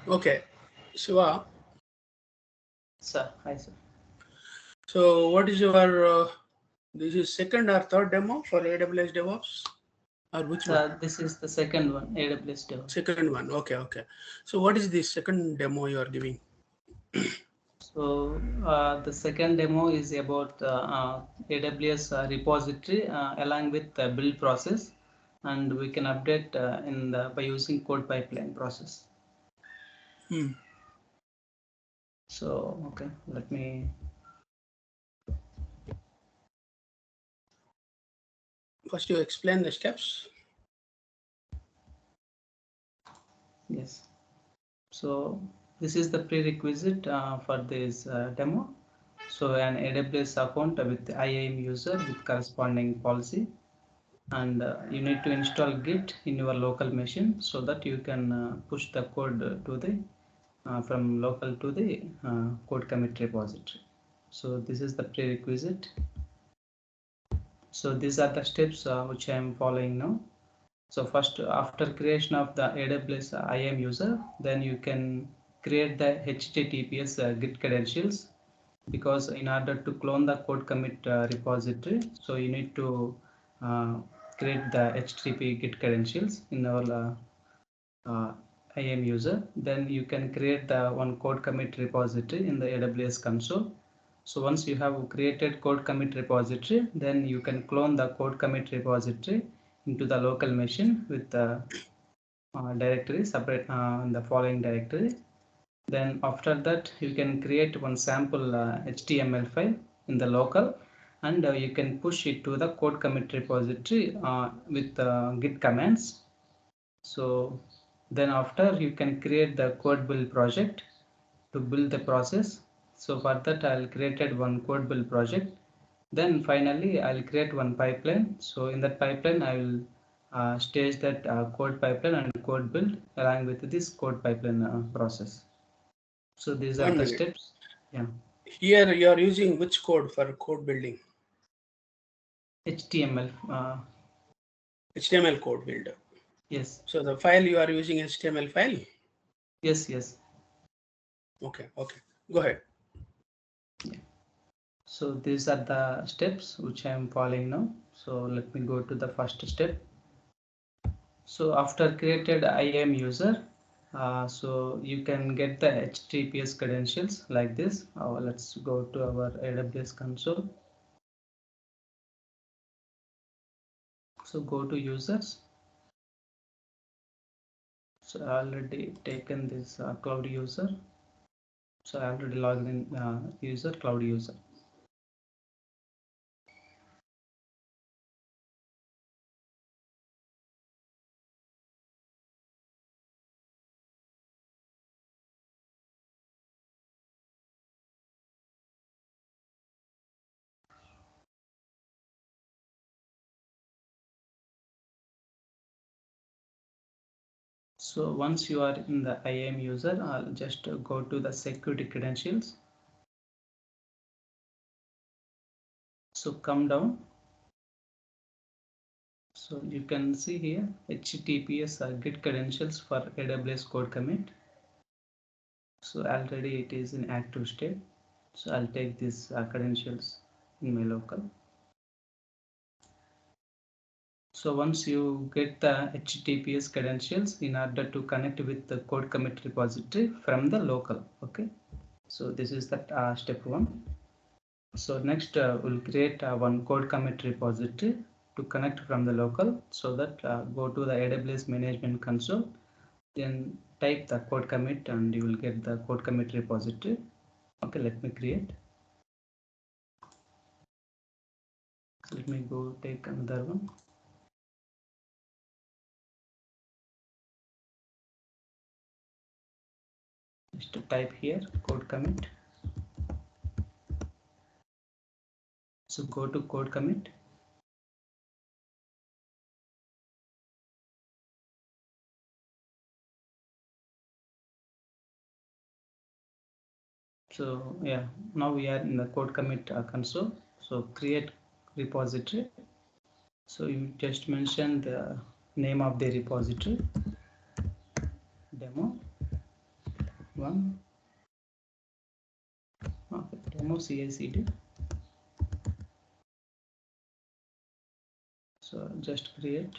Okay, Shiva. Sir, hi sir. So, what is your this is second or third demo for AWS DevOps, or which one? This is the second one, AWS DevOps. Second one. Okay, okay. So, what is the second demo you are giving? So the second demo is about AWS repository along with the build process, and we can update by using code pipeline process. So okay, let me. First, you explain the steps. Yes. So this is the prerequisite for this demo. So an AWS account with IAM user with corresponding policy, and you need to install Git in your local machine so that you can push the code to the from local to the code commit repository. So this is the prerequisite. So these are the steps which I am following now. So first, after creation of the AWS IAM user, then you can create the HTTPS Git credentials, because in order to clone the code commit repository, so you need to create the HTTP Git credentials in our IAM user. Then you can create the one code commit repository in the AWS console. So once you have created code commit repository, then you can clone the code commit repository into the local machine with the directory separate in the following directory. Then after that, you can create one sample HTML file in the local, and you can push it to the code commit repository with Git commands. So then after, you can create the code build project to build the process. So for that, I'll created one code build project. Then finally, I'll create one pipeline. So in that pipeline, I will stage that code pipeline and code build along with this code pipeline process. So these are 1 the minute. steps. Yeah. Here you are using which code for code building? HTML. HTML code builder. Yes. So the file you are using HTML file? Yes, yes. Okay, okay. Go ahead. Yeah. So these are the steps which I am following now. So let me go to the first step. So after created IAM user, so you can get the HTTPS credentials like this. Let's go to our AWS console. So go to users. So I already taken this cloud user. So I already logged in user, cloud user. So once you are in the IAM user, I'll just go to the security credentials. So come down. So you can see here HTTPS Git credentials for AWS code commit. So already it is in active state. So I'll take these credentials in my local. So once you get the HTTPS credentials in order to connect with the code commit repository from the local. Okay. So this is that step 1. So next we'll create one code commit repository to connect from the local, so that go to the AWS management console, then type the code commit and you will get the code commit repository. Okay, let me create. So let me go take another one. Just type here code commit. So go to code commit. So yeah, now we are in the code commit console. So create repository. So you just mention the name of the repository, demo. one. Okay, demo CI/CD. So just create.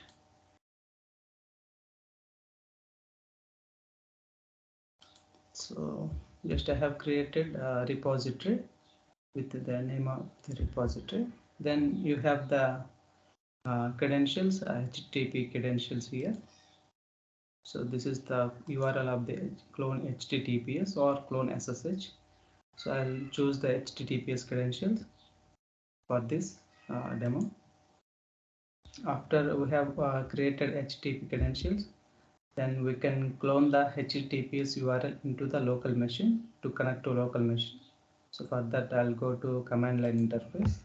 So just I have created a repository with the name of the repository. Then you have the credentials, HTTP credentials here. So this is the URL of the clone HTTPS or clone SSH. So I'll choose the HTTPS credentials for this demo. After we have created HTTP credentials, then we can clone the HTTPS URL into the local machine to connect to local machine. So for that, I'll go to command line interface.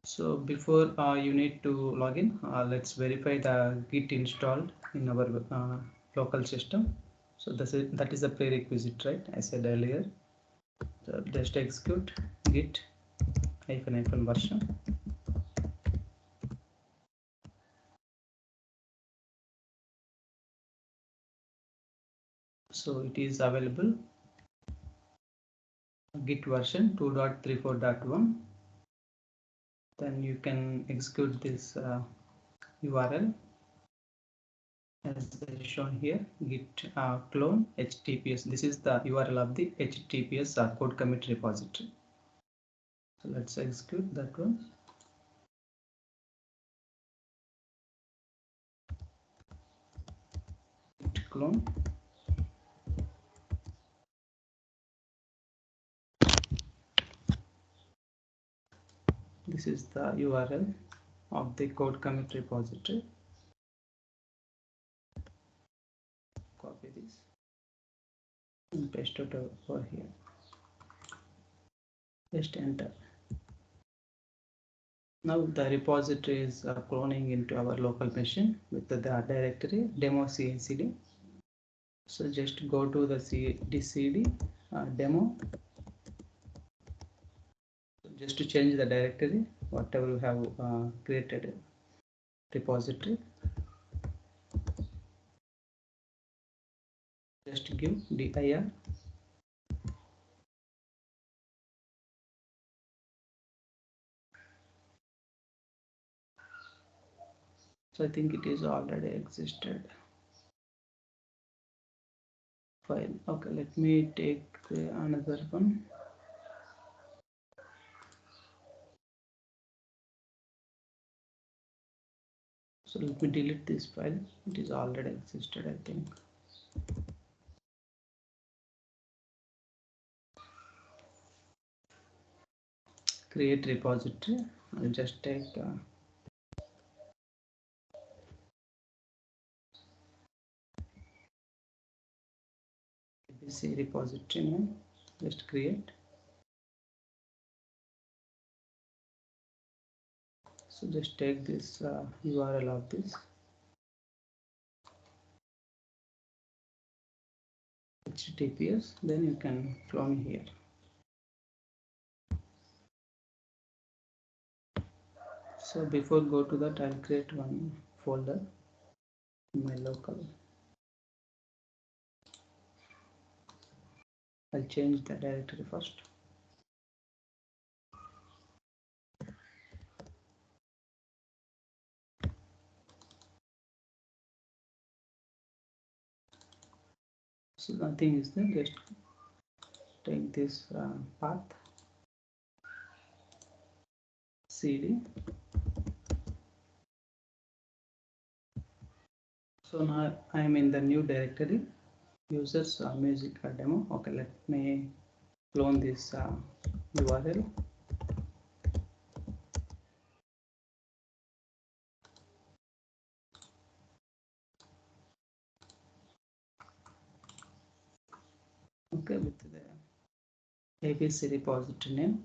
So before you need to log in, let's verify the Git installed in our local system. So that is a prerequisite, right? I said earlier. So just execute git ---- version. So it is available. Git version 2.34.1. Then you can execute this URL as shown here, git clone HTTPS. This is the URL of the HTTPS code commit repository. So let's execute that one. Git clone. This is the URL of the code commit repository. Copy this and paste it over here. Just enter. Now the repository is cloning into our local machine with the directory demo CI/CD. So just go to the CD demo. Just to change the directory, whatever you have created repository, just give dir. So I think it is already existed file. Okay, let me take another one. So let me delete this file. It is already existed, I think. Create repository. I'll just take ABC repository name. Just create. So just take this URL of this HTTPS, then you can clone here. So before go to that, I'll create one folder in my local. I'll change the directory first. So nothing is there, just take this path, CD. So now I am in the new directory, users music demo. Okay, let me clone this URL. Okay, with the ABC repository name.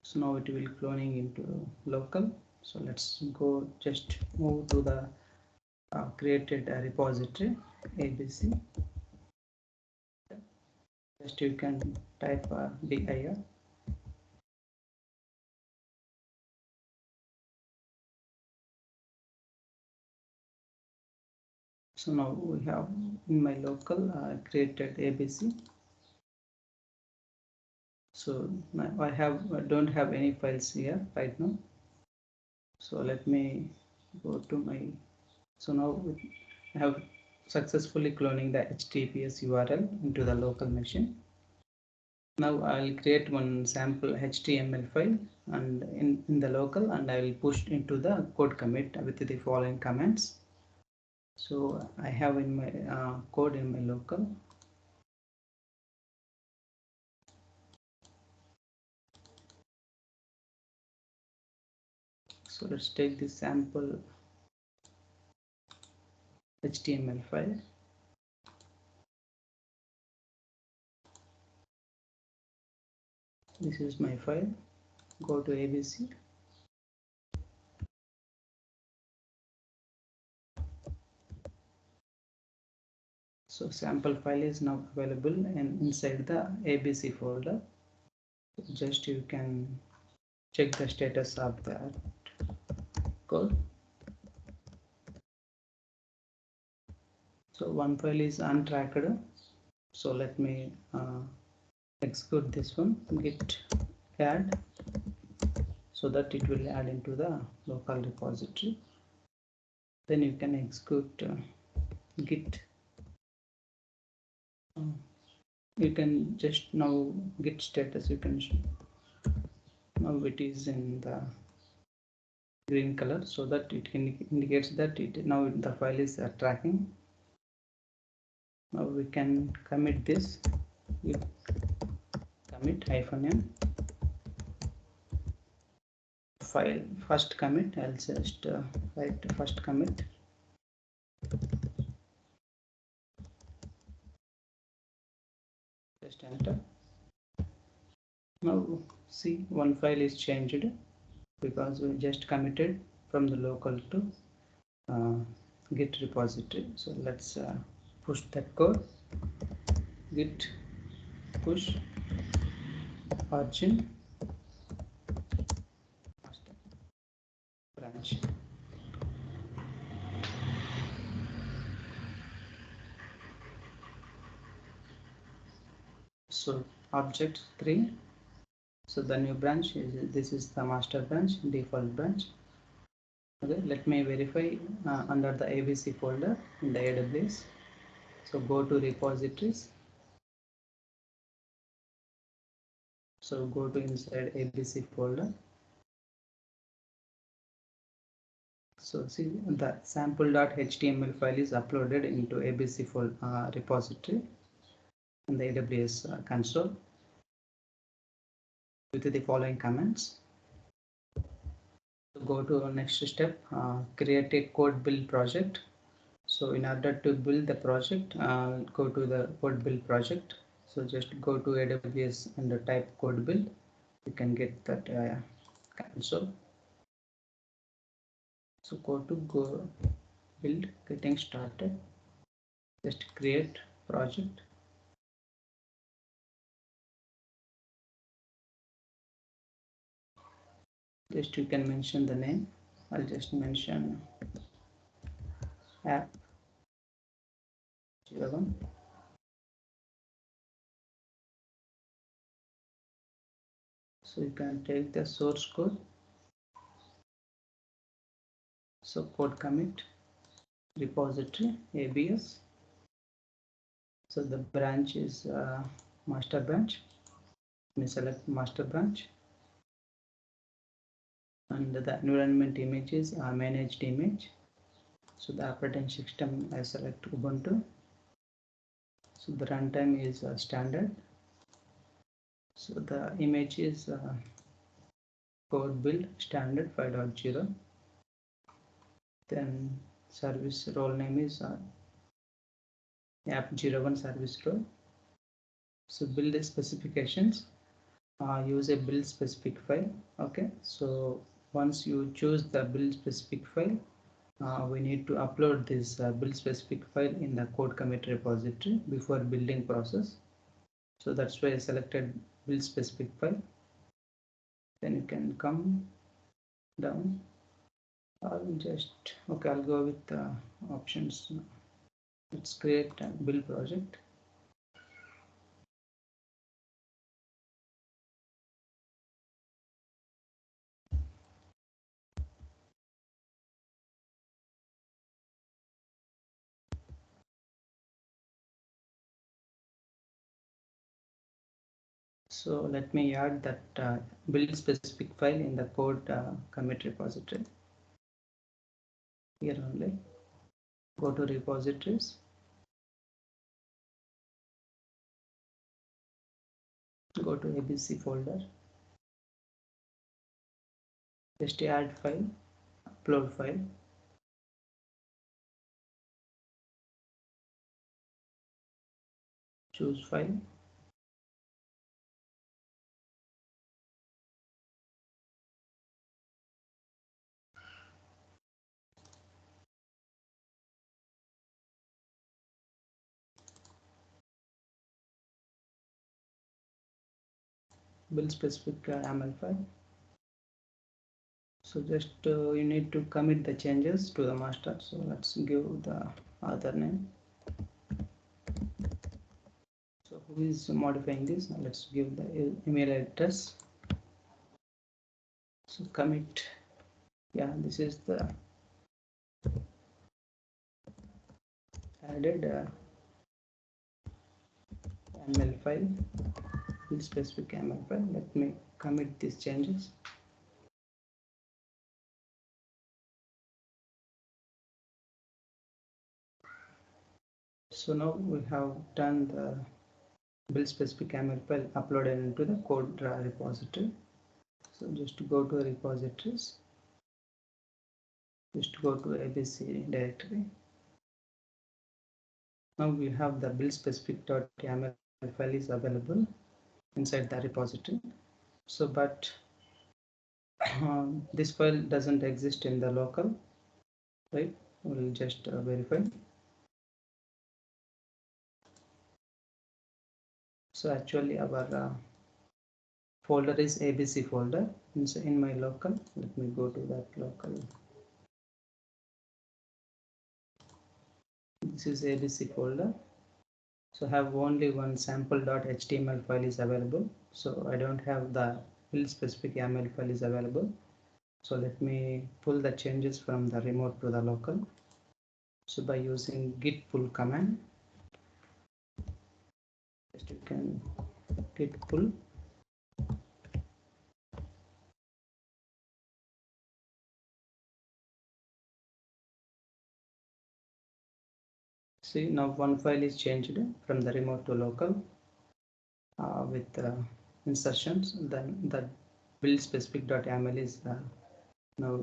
So now it will cloning into local. So let's go, just move to the created repository ABC. Just you can type dir. So So now we have in my local created ABC. So now I don't have any files here right now. So let me go to my, so now I have successfully cloning the HTTPS URL into the local machine. Now I'll create one sample HTML file and in the local, and I will push into the code commit with the following comments. So I have in my code in my local. So let's take this sample HTML file. This is my file. Go to ABC. So sample file is now available and inside the ABC folder. Just you can check the status of that code. So one file is untracked. So let me execute this one, git add, so that it will add into the local repository. Then you can execute git. You can just now git status, you can show. Now it is in the green color, so that it indicates that it now the file is tracking. Now we can commit this with commit -m file first commit. I'll just write first commit. Just enter. Now see, one file is changed because we just committed from the local to git repository. So let's push that code. Git push origin branch. So object 3. So the new branch is, this is the master branch, default branch. Okay, let me verify under the ABC folder in the AWS. So go to repositories. So go to inside ABC folder. So see, the sample.html file is uploaded into ABC repository in the AWS console with the following comments. So go to next step, create a code build project. So in order to build the project, go to the code build project. So just go to AWS and type code build. You can get that console. So go to build, getting started. Just create project. Just you can mention the name. I'll just mention app 11. So you can take the source code. So code commit repository ABS. So the branch is master branch. We select master branch, and the environment images are managed image. So the operating system, I select Ubuntu. So the runtime is standard. So the image is code build standard 5.0. Then service role name is app01 service role. So build specifications, use a build specific file. Okay, so once you choose the build specific file, we need to upload this build specific file in the code commit repository before building process. So that's why I selected build specific file. Then you can come down. I'll just, okay, I'll go with the options. Let's create a build project. So let me add that build specific file in the code commit repository. Here only, go to repositories, go to ABC folder, just add file, upload file, choose file, build specific YAML file. So just you need to commit the changes to the master. So let's give the other name. So who is modifying this? Now let's give the email address. So commit. Yeah, this is the added YAML file, build specific YAML file. Let me commit these changes. So now we have done the build specific YAML file uploaded into the code repository. So just go to repositories, just go to ABC directory. Now we have the build specific.yaml file is available inside the repository. So but this file doesn't exist in the local, right? We'll just verify. So actually our folder is ABC folder. In my local, let me go to that local. This is ABC folder. So I have only one sample.html file is available. So I don't have the build specific YAML file is available. So let me pull the changes from the remote to the local. So by using git pull command, just you can git pull. See, now one file is changed from the remote to local with insertions. Then the build specific.yaml is now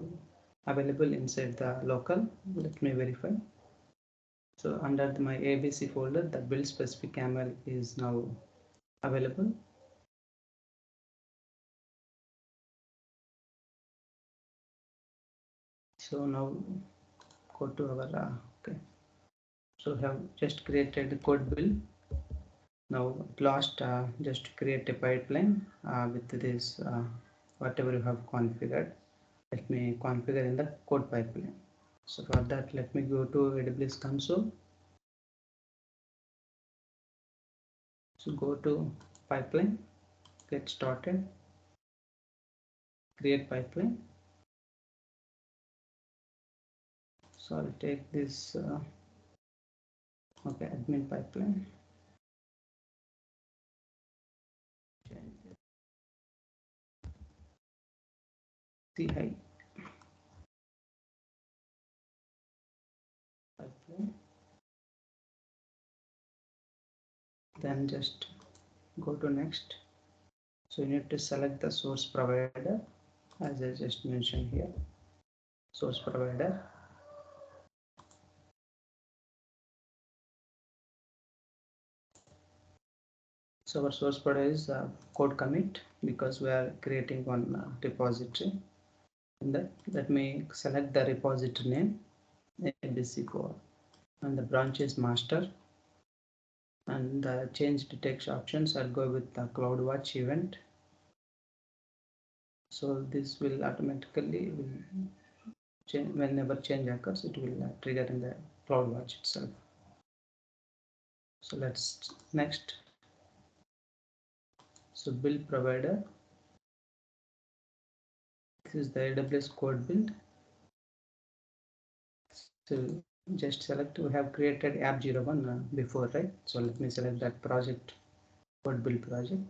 available inside the local. Let me verify. So under my ABC folder, the build specific YAML is now available. So now go to our okay. So have just created the code build. Now at last just create a pipeline with this whatever you have configured. Let me configure in the code pipeline. So for that, let me go to AWS console. So go to pipeline, get started, create pipeline. So I'll take this okay, admin pipeline. CI pipeline. Then just go to next. So you need to select the source provider as I just mentioned here. Source provider. So our source provider is code commit because we are creating one repository. And that let me select the repository name ABC core, and the branch is master. And the change to text options, I'll go with the CloudWatch event. So this will automatically change whenever change occurs. It will trigger in the CloudWatch itself. So let's next. So build provider. This is the AWS code build. So just select, we have created app01 before, right? So let me select that project, code build project.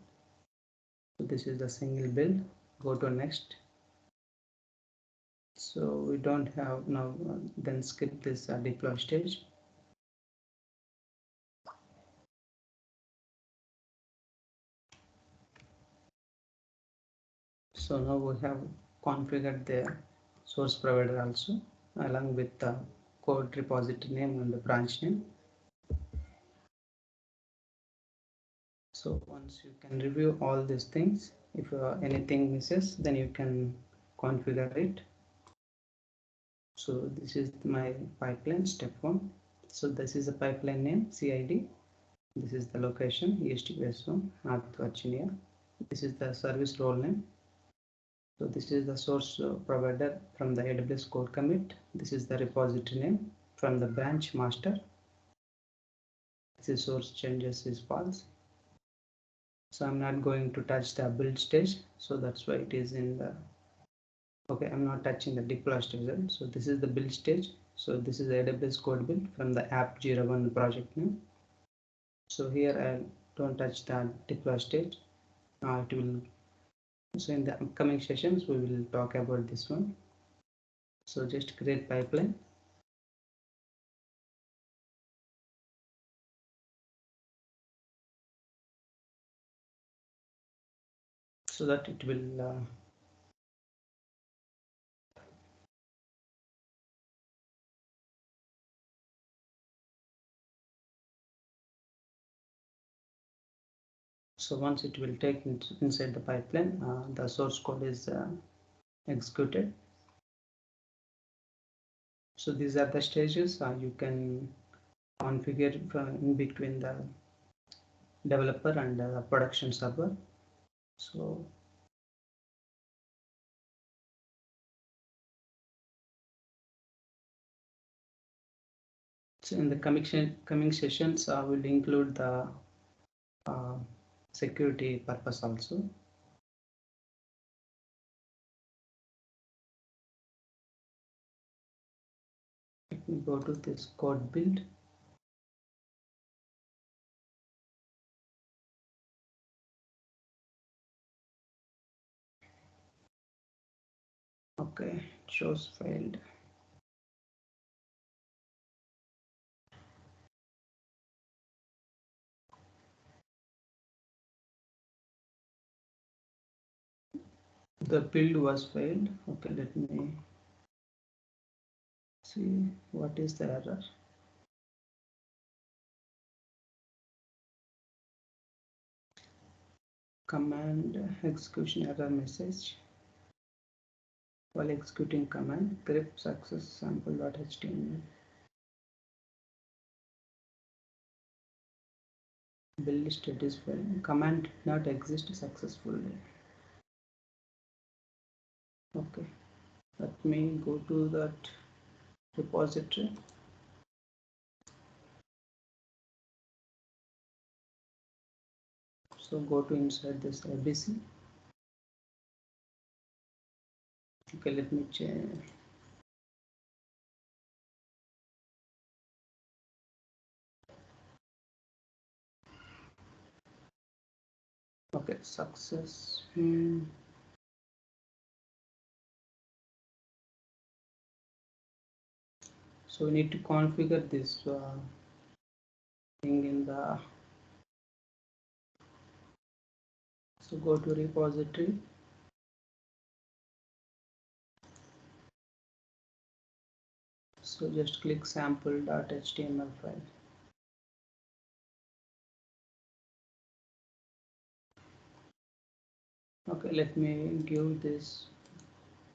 So this is the single build. Go to next. So we don't have now, then skip this deploy stage. So now we have configured the source provider also, along with the code repository name and the branch name. So once you can review all these things, if anything misses, then you can configure it. So this is my pipeline step 1. So this is the pipeline name, CID. This is the location, East USA, North Virginia. This is the service role name. So this is the source provider from the AWS code commit. This is the repository name from the branch master. This is source changes is false. So I'm not going to touch the build stage. So that's why it is in the, okay, I'm not touching the deploy stage. So this is the build stage. So this is the AWS code build from the app01 project name. So here I don't touch the deploy stage. It will, so in the upcoming sessions we will talk about this one. So just create pipeline. So that it will so once it will take inside the pipeline, the source code is executed. So these are the stages you can configure in between the developer and production server. So in the coming sessions will include the security purpose also. Let me go to this code build. Okay, shows failed. The build was failed. Okay, let me see what is the error. Command execution error message. While executing command, grep success sample.html. Build status failed. Command did not exist successfully. Okay, let me go to that repository. So go to inside this ABC. Okay, let me check. Okay, success. So we need to configure this thing in the. So go to repository. So just click sample.html file. Okay, let me give this.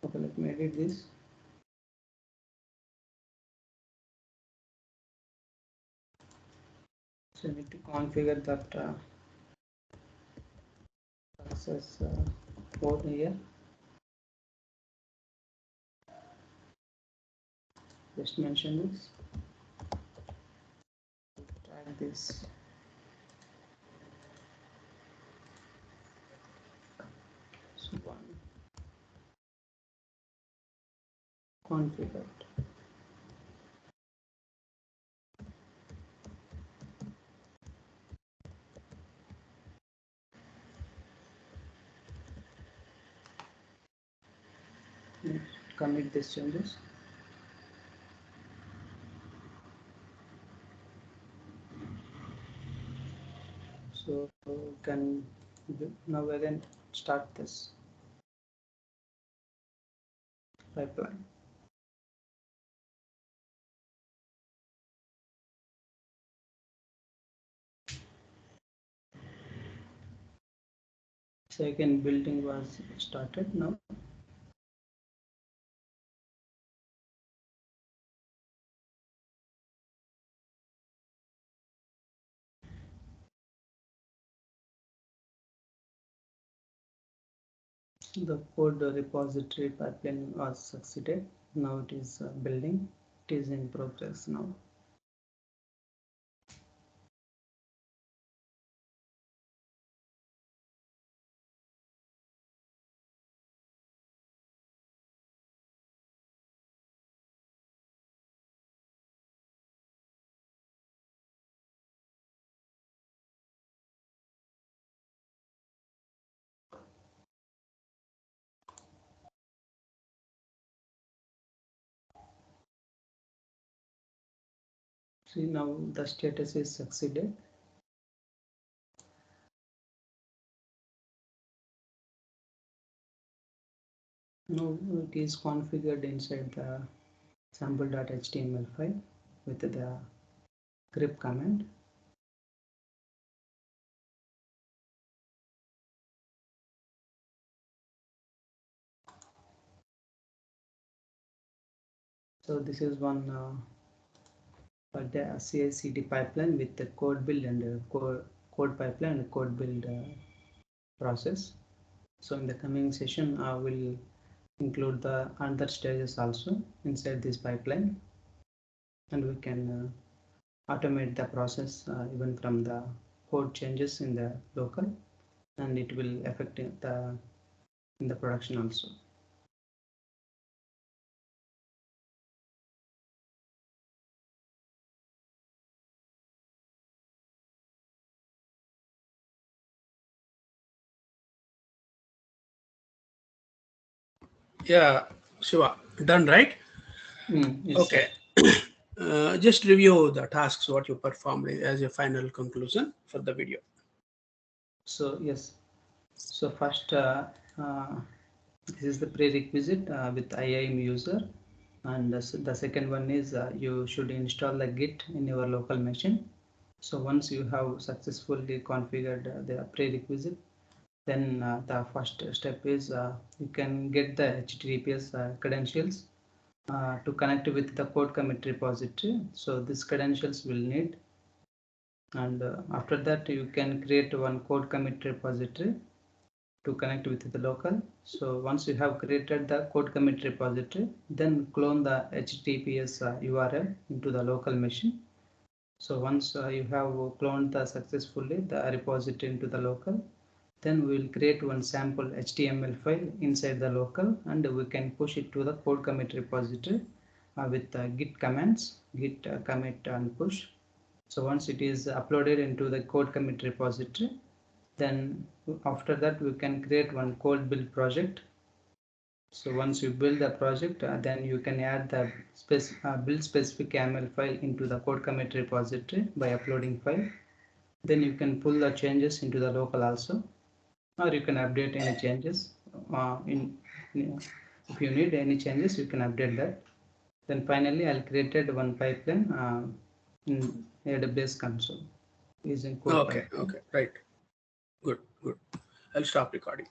Okay, let me edit this. So I need to configure that success code here. Just mention this. Tag this configured. Commit these changes. So can now again start this pipeline. Second building was started now. The code repository pipeline was succeeded. Now it is building. It is in progress now. See, now the status is succeeded. Now it is configured inside the sample.html file with the grep command. So this is one the CI/CD pipeline with the code build and code pipeline and code build process. So in the coming session, I will include the other stages also inside this pipeline, and we can automate the process even from the code changes in the local, and it will affect in the production also. Yeah, Shiva, done, right? Yes, okay. Just review the tasks what you performed as a final conclusion for the video. So yes, so first this is the prerequisite with IAM user, and the second one is you should install the Git in your local machine. So once you have successfully configured the prerequisite, then the first step is you can get the HTTPS credentials to connect with the code commit repository. So these credentials will need, and after that you can create one code commit repository to connect with the local. So once you have created the code commit repository, then clone the HTTPS URL into the local machine. So once you have cloned successfully the repository into the local, then we will create one sample HTML file inside the local, and we can push it to the code commit repository with git commands, git commit and push. So once it is uploaded into the code commit repository, then after that we can create one code build project. So once you build the project, then you can add the build specific YAML file into the code commit repository by uploading file. Then you can pull the changes into the local also, or you can update any changes if you need any changes, you can update that. Then finally I'll created one pipeline in AWS console using code pipeline. Okay, right. Good. I'll stop recording.